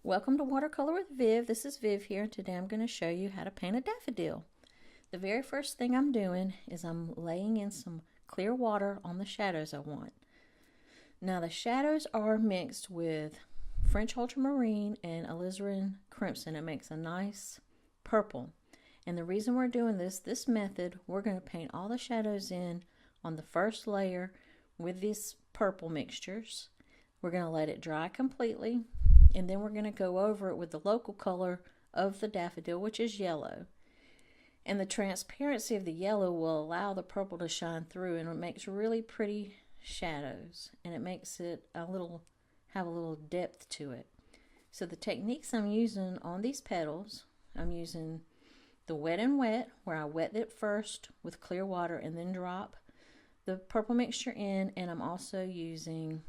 Welcome to Watercolor with Viv. This is Viv here, and today I'm going to show you how to paint a daffodil. The very first thing I'm doing is I'm laying in some clear water on the shadows I want. Now the shadows are mixed with French Ultramarine and Alizarin Crimson. It makes a nice purple. And the reason we're doing this method, we're going to paint all the shadows in on the first layer with these purple mixtures. We're going to let it dry completely. And then we're going to go over it with the local color of the daffodil, which is yellow. And the transparency of the yellow will allow the purple to shine through, and it makes really pretty shadows. And it makes it have a little depth to it. So the techniques I'm using on these petals, I'm using the wet and wet, where I wet it first with clear water and then drop the purple mixture in. And I'm also using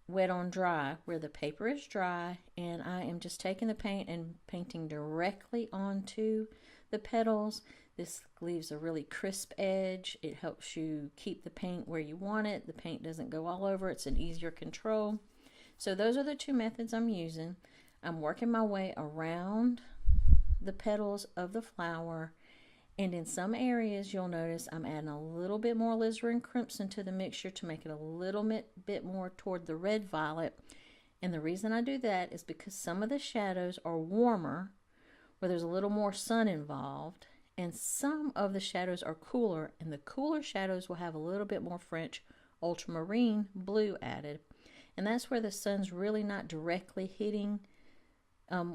wet on dry, where the paper is dry, and I am just taking the paint and painting directly onto the petals. This leaves a really crisp edge. It helps you keep the paint where you want it. The paint doesn't go all over. It's an easier control. So those are the two methods I'm using. I'm working my way around the petals of the flower, and in some areas you'll notice I'm adding a little bit more alizarin crimson to the mixture to make it a little bit more toward the red violet. And the reason I do that is because some of the shadows are warmer, where there's a little more sun involved, and some of the shadows are cooler, and the cooler shadows will have a little bit more French ultramarine blue added. And that's where the sun's really not directly hitting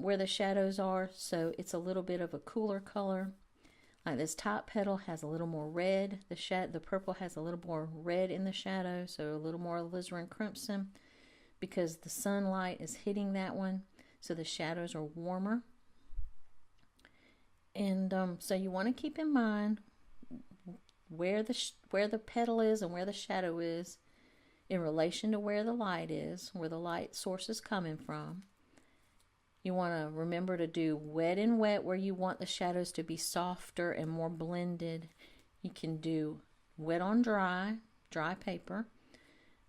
where the shadows are, so it's a little bit of a cooler color. Like this top petal has a little more red. The purple has a little more red in the shadow, so a little more alizarin crimson, because the sunlight is hitting that one, so the shadows are warmer. And so you want to keep in mind where the petal is and where the shadow is in relation to where the light is, where the light source is coming from. You want to remember to do wet and wet where you want the shadows to be softer and more blended. You can do wet on dry paper,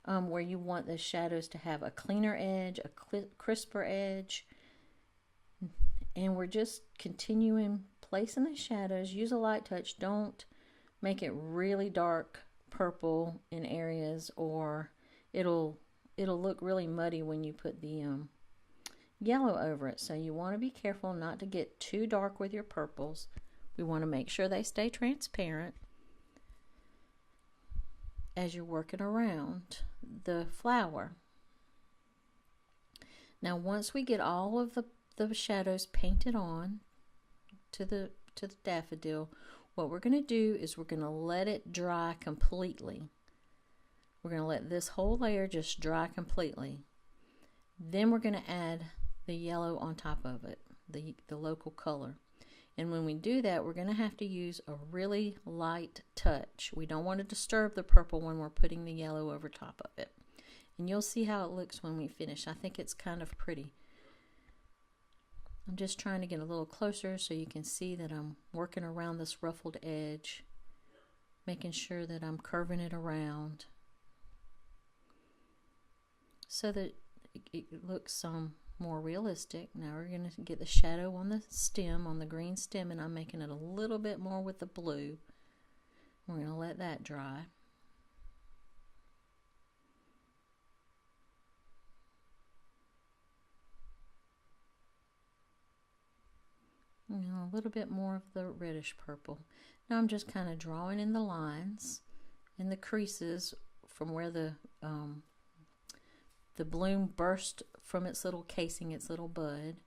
where you want the shadows to have a cleaner edge, a crisper edge. And we're just continuing placing the shadows. Use a light touch. Don't make it really dark purple in areas, or it'll look really muddy when you put the yellow over it. So you want to be careful not to get too dark with your purples. We want to make sure they stay transparent as you're working around the flower. Now once we get all of the shadows painted on to the daffodil, what we're going to do is we're going to let it dry completely. We're going to let this whole layer just dry completely. Then we're going to add the yellow on top of it, the local color. And when we do that, we're going to have to use a really light touch. We don't want to disturb the purple when we're putting the yellow over top of it. And you'll see how it looks when we finish. I think it's kind of pretty. I'm just trying to get a little closer so you can see that I'm working around this ruffled edge, making sure that I'm curving it around so that it looks more realistic. Now we're going to get the shadow on the stem, on the green stem, and I'm making it a little bit more with the blue. We're going to let that dry. A little bit more of the reddish purple. Now I'm just kind of drawing in the lines and the creases from where the bloom burst from its little casing, its little bud.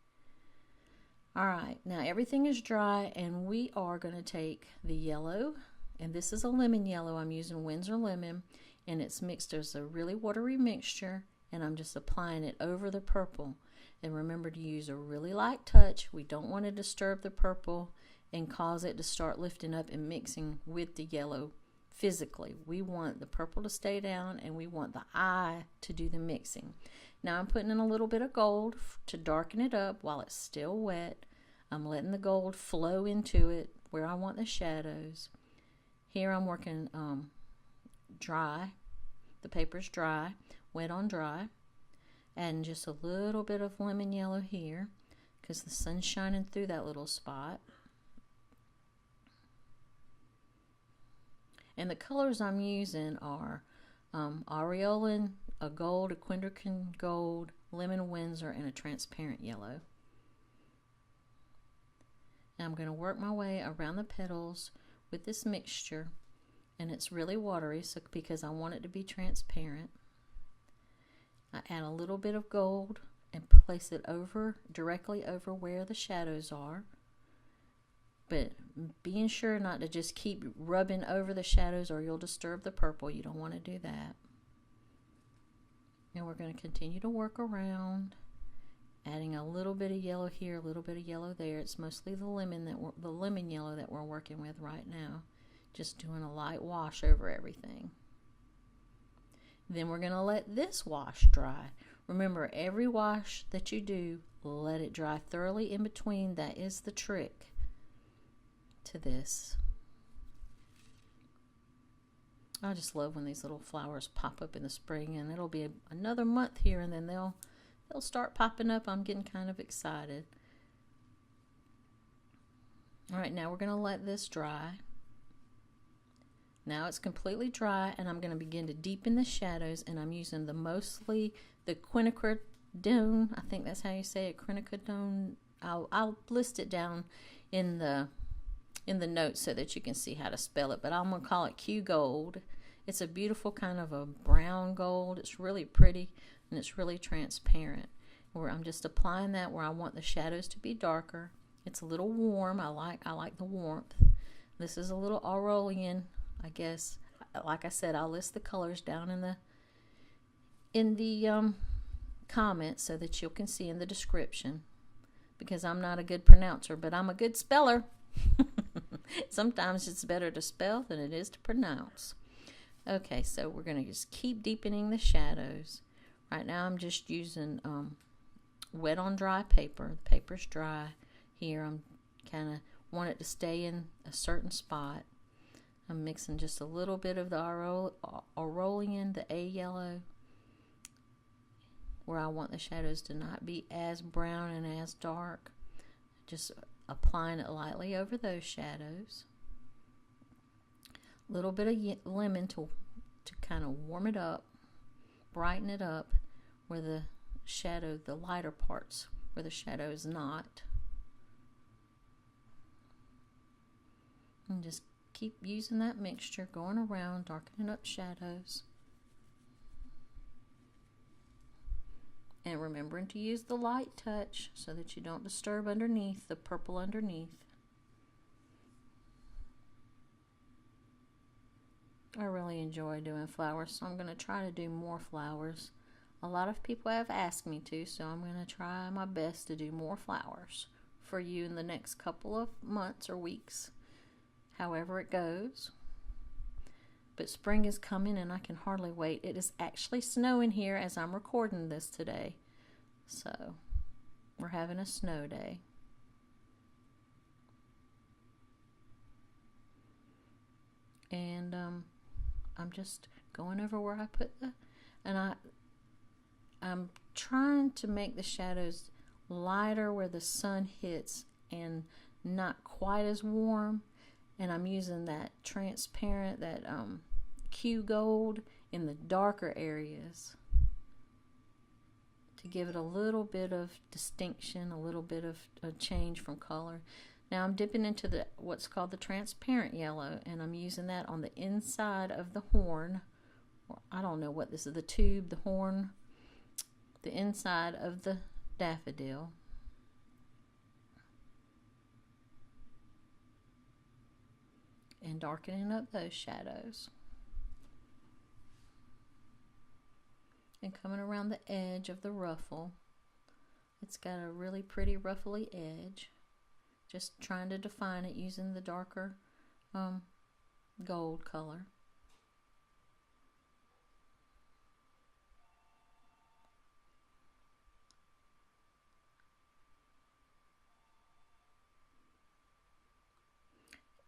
Alright, now everything is dry, and we are going to take the yellow, and this is a lemon yellow. I'm using Winsor lemon, and it's mixed as a really watery mixture, and I'm just applying it over the purple. And remember to use a really light touch. We don't want to disturb the purple and cause it to start lifting up and mixing with the yellow physically. We want the purple to stay down, and we want the eye to do the mixing. Now I'm putting in a little bit of gold to darken it up while it's still wet. I'm letting the gold flow into it where I want the shadows. Here I'm working dry. The paper's dry, wet on dry. Adding just a little bit of lemon yellow here because the sun's shining through that little spot. And the colors I'm using are Aureolin, a gold, a Quinacridone gold, lemon Winsor, and a transparent yellow. And I'm going to work my way around the petals with this mixture, and it's really watery so because I want it to be transparent. I add a little bit of gold and place it directly over where the shadows are, but being sure not to just keep rubbing over the shadows or you'll disturb the purple. You don't want to do that. And we're going to continue to work around, adding a little bit of yellow here, a little bit of yellow there. It's mostly the lemon yellow that we're working with right now. Just doing a light wash over everything. Then we're going to let this wash dry. Remember, every wash that you do, let it dry thoroughly in between. That is the trick to this. I just love when these little flowers pop up in the spring, and it'll be another month here and then they'll start popping up. I'm getting kind of excited. All right, now we're going to let this dry. Now it's completely dry, and I'm going to begin to deepen the shadows, and I'm using mostly the Quinacridone. I think that's how you say it, Quinacridone. I'll list it down in the notes so that you can see how to spell it, but I'm going to call it Q Gold. It's a beautiful kind of a brown gold. It's really pretty, and it's really transparent. Where I'm just applying that where I want the shadows to be darker. It's a little warm. I like the warmth. This is a little Aureolin, I guess. Like I said, I'll list the colors down in the comments so that you can see in the description, because I'm not a good pronouncer, but I'm a good speller. Sometimes it's better to spell than it is to pronounce. Okay, so we're going to just keep deepening the shadows. Right now I'm just using wet on dry paper. The paper's dry here. I'm kind of want it to stay in a certain spot. I'm mixing just a little bit of the Aureolin, the A yellow, where I want the shadows to not be as brown and as dark. Just applying it lightly over those shadows. A little bit of lemon to kind of warm it up, brighten it up where the shadow, the lighter parts where the shadow is not. And just keep using that mixture, going around, darkening up shadows. And remembering to use the light touch so that you don't disturb underneath, the purple underneath. I really enjoy doing flowers, so I'm going to try to do more flowers. A lot of people have asked me to, so I'm going to try my best to do more flowers for you in the next couple of months or weeks, however it goes. But spring is coming and I can hardly wait. It is actually snowing here as I'm recording this today. So we're having a snow day. And I'm just going over where I put I'm trying to make the shadows lighter where the sun hits and not quite as warm. And I'm using that transparent, that Q Gold in the darker areas to give it a little bit of distinction, a little bit of a change from color. Now I'm dipping into what's called the transparent yellow, and I'm using that on the inside of the horn. Or I don't know what this is, the tube, the horn, the inside of the daffodil. And darkening up those shadows. And coming around the edge of the ruffle. It's got a really pretty ruffly edge. Just trying to define it using the darker gold color.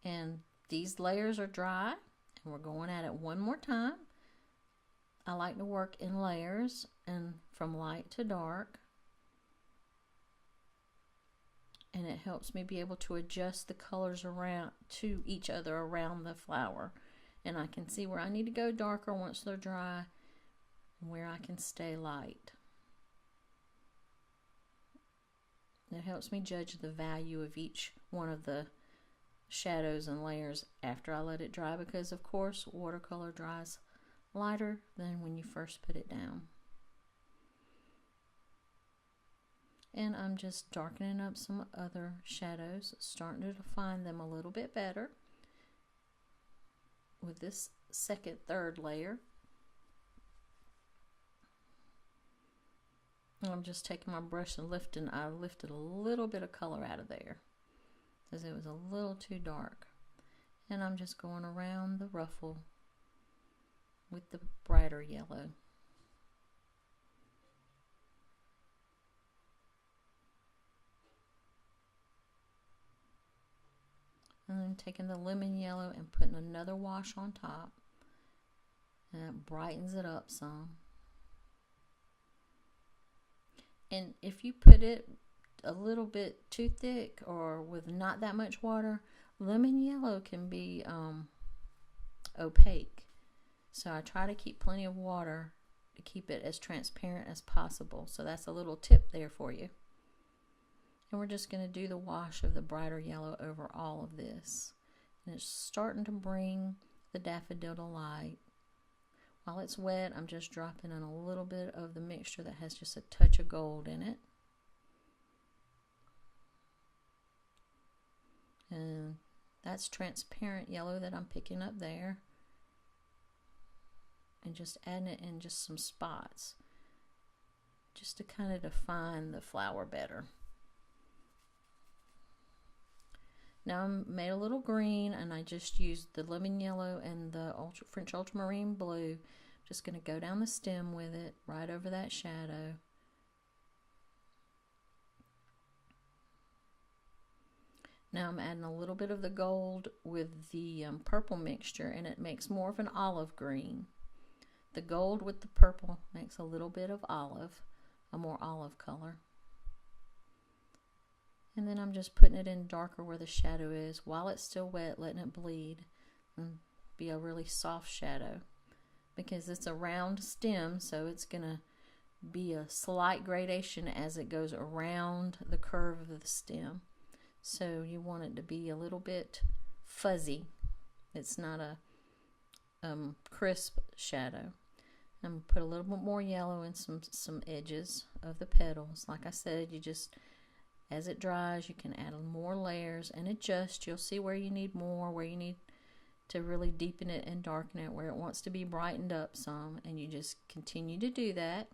And these layers are dry, and we're going at it one more time. I like to work in layers and from light to dark. And it helps me be able to adjust the colors around to each other around the flower. And I can see where I need to go darker once they're dry and where I can stay light. It helps me judge the value of each one of the shadows and layers after I let it dry, because of course watercolor dries lighter than when you first put it down. And I'm just darkening up some other shadows, starting to define them a little bit better with this second, third layer. And I'm just taking my brush and I lifted a little bit of color out of there because it was a little too dark. And I'm just going around the ruffle with the brighter yellow. And then taking the lemon yellow and putting another wash on top, and it brightens it up some. And if you put it a little bit too thick or with not that much water, lemon yellow can be opaque. So I try to keep plenty of water to keep it as transparent as possible. So that's a little tip there for you. And we're just going to do the wash of the brighter yellow over all of this. And it's starting to bring the daffodil to light. While it's wet, I'm just dropping in a little bit of the mixture that has just a touch of gold in it. And that's transparent yellow that I'm picking up there. And just adding it in just some spots, just to kind of define the flower better. Now I made a little green, and I just used the lemon yellow and the French Ultramarine blue. Just going to go down the stem with it, right over that shadow. Now I'm adding a little bit of the gold with the purple mixture, and it makes more of an olive green. The gold with the purple makes a little bit of olive, a more olive color. And then I'm just putting it in darker where the shadow is while it's still wet, letting it bleed and be a really soft shadow. Because it's a round stem, so it's going to be a slight gradation as it goes around the curve of the stem. So you want it to be a little bit fuzzy. It's not a crisp shadow. I'm going to put a little bit more yellow in some edges of the petals. Like I said, you just, as it dries, you can add more layers and adjust. You'll see where you need more, where you need to really deepen it and darken it, where it wants to be brightened up some, and you just continue to do that.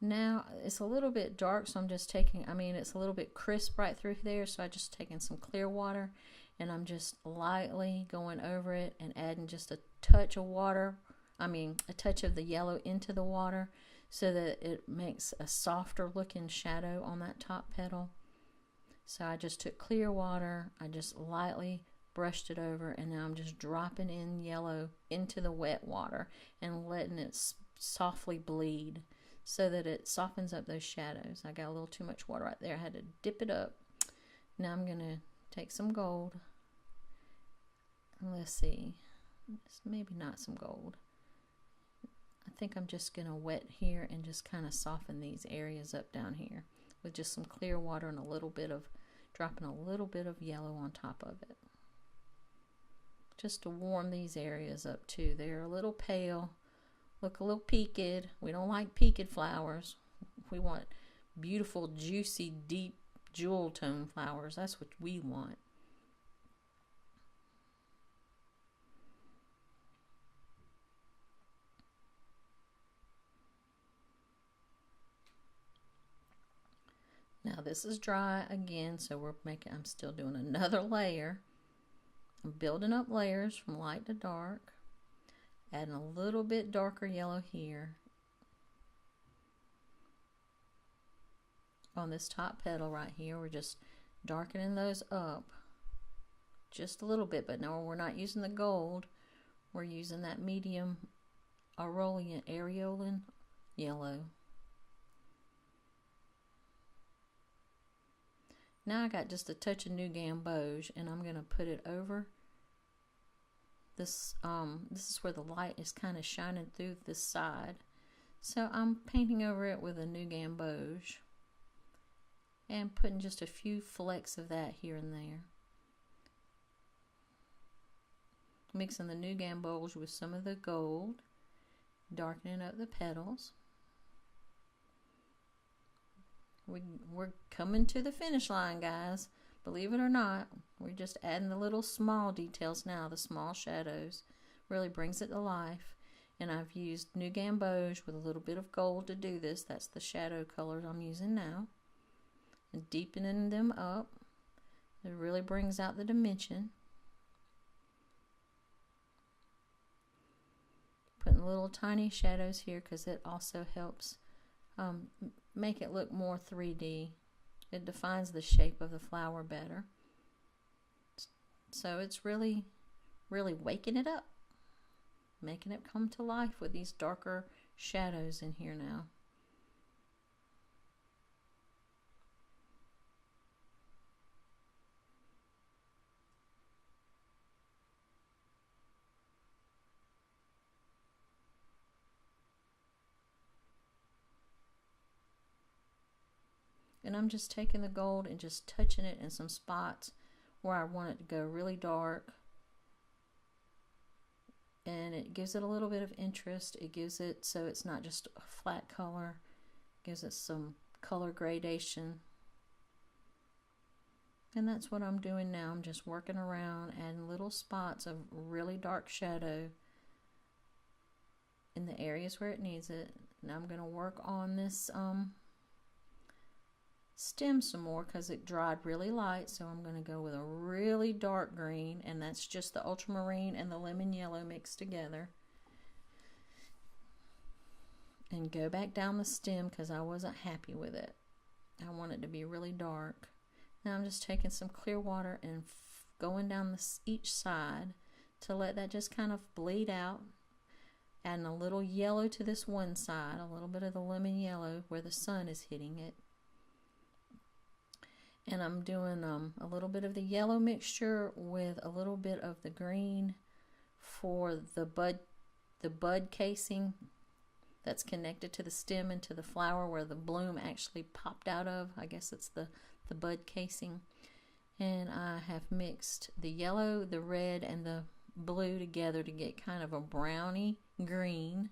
Now it's a little bit dark, so I'm just taking, it's a little bit crisp right through there, so I just taking some clear water and I'm just lightly going over it and adding just a touch of water, a touch of the yellow into the water, so that it makes a softer looking shadow on that top petal. So I just took clear water, I just lightly brushed it over, and now I'm just dropping in yellow into the wet water and letting it softly bleed, so that it softens up those shadows. I got a little too much water right there. I had to dip it up. Now I'm going to take some gold. Let's see. Maybe not some gold. I think I'm just going to wet here and just kind of soften these areas up down here with just some clear water and dropping a little bit of yellow on top of it. Just to warm these areas up too. They're a little pale. Look a little peaked. We don't like peaked flowers. We want beautiful, juicy, deep jewel tone flowers. That's what we want. Now this is dry again, so I'm still doing another layer. I'm building up layers from light to dark. Adding a little bit darker yellow here. on this top petal right here. We're just darkening those up just a little bit, but no, we're not using the gold. We're using that medium Aureolin yellow. Now I got just a touch of New Gamboge, and I'm going to put it over this. This is where the light is kind of shining through this side. So I'm painting over it with a New Gamboge and putting just a few flecks of that here and there. Mixing the New Gamboge with some of the gold, darkening up the petals. We're coming to the finish line, guys. Believe it or not, we're just adding the little small details now, the small shadows. Really brings it to life. And I've used New Gamboge with a little bit of gold to do this. That's the shadow colors I'm using now. And deepening them up. It really brings out the dimension. Putting little tiny shadows here because it also helps make it look more 3D. It defines the shape of the flower better. So it's really waking it up. Making it come to life with these darker shadows in here now. And I'm just taking the gold and just touching it in some spots where I want it to go really dark. And it gives it a little bit of interest. It gives it so it's not just a flat color. It gives it some color gradation. And that's what I'm doing now. I'm just working around, adding little spots of really dark shadow in the areas where it needs it. Now I'm going to work on this stem some more because it dried really light, so I'm going to go with a really dark green, and that's just the ultramarine and the lemon yellow mixed together, and go back down the stem because I wasn't happy with it. I want it to be really dark. Now I'm just taking some clear water and going down each side to let that just kind of bleed out, adding a little yellow to this one side, a little bit of the lemon yellow where the sun is hitting it. And I'm doing a little bit of the yellow mixture with a little bit of the green for the bud casing that's connected to the stem and to the flower where the bloom actually popped out of. I guess it's the bud casing. And I have mixed the yellow, the red, and the blue together to get kind of a browny green.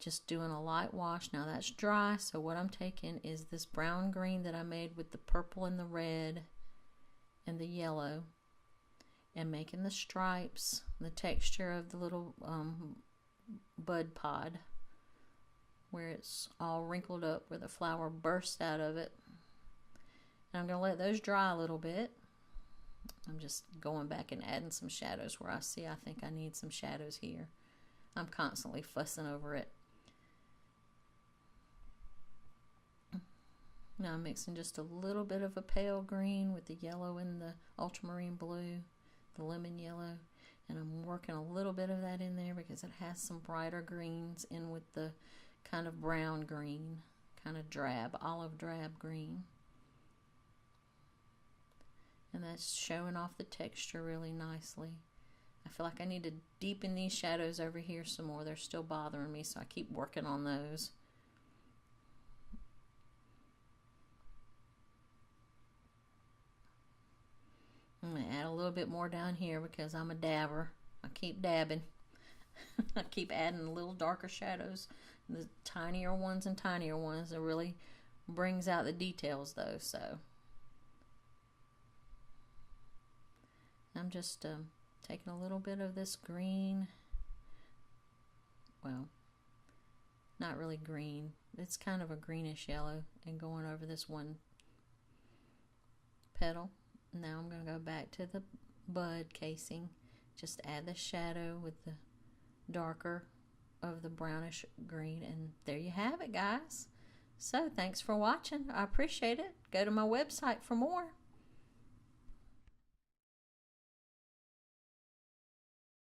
Just doing a light wash. Now that's dry, so what I'm taking is this brown green that I made with the purple and the red and the yellow, and making the stripes, the texture of the little bud pod where it's all wrinkled up where the flower bursts out of it. And I'm going to let those dry a little bit. I'm just going back and adding some shadows where I think I need some shadows here. I'm constantly fussing over it. Now I'm mixing just a little bit of a pale green with the yellow and the ultramarine blue, the lemon yellow, and I'm working a little bit of that in there because it has some brighter greens in with the kind of brown green, kind of drab, olive drab green. And that's showing off the texture really nicely. I feel like I need to deepen these shadows over here some more. They're still bothering me, so I keep working on those. I'm going to add a little bit more down here because I'm a dabber. I keep dabbing. I keep adding a little darker shadows. The tinier ones and tinier ones. It really brings out the details though. So I'm just taking a little bit of this green. Well, not really green. It's kind of a greenish yellow, and going over this one petal. Now I'm going to go back to the bud casing. Just add the shadow with the darker of the brownish green, and there you have it, guys. So thanks for watching. I appreciate it. Go to my website for more.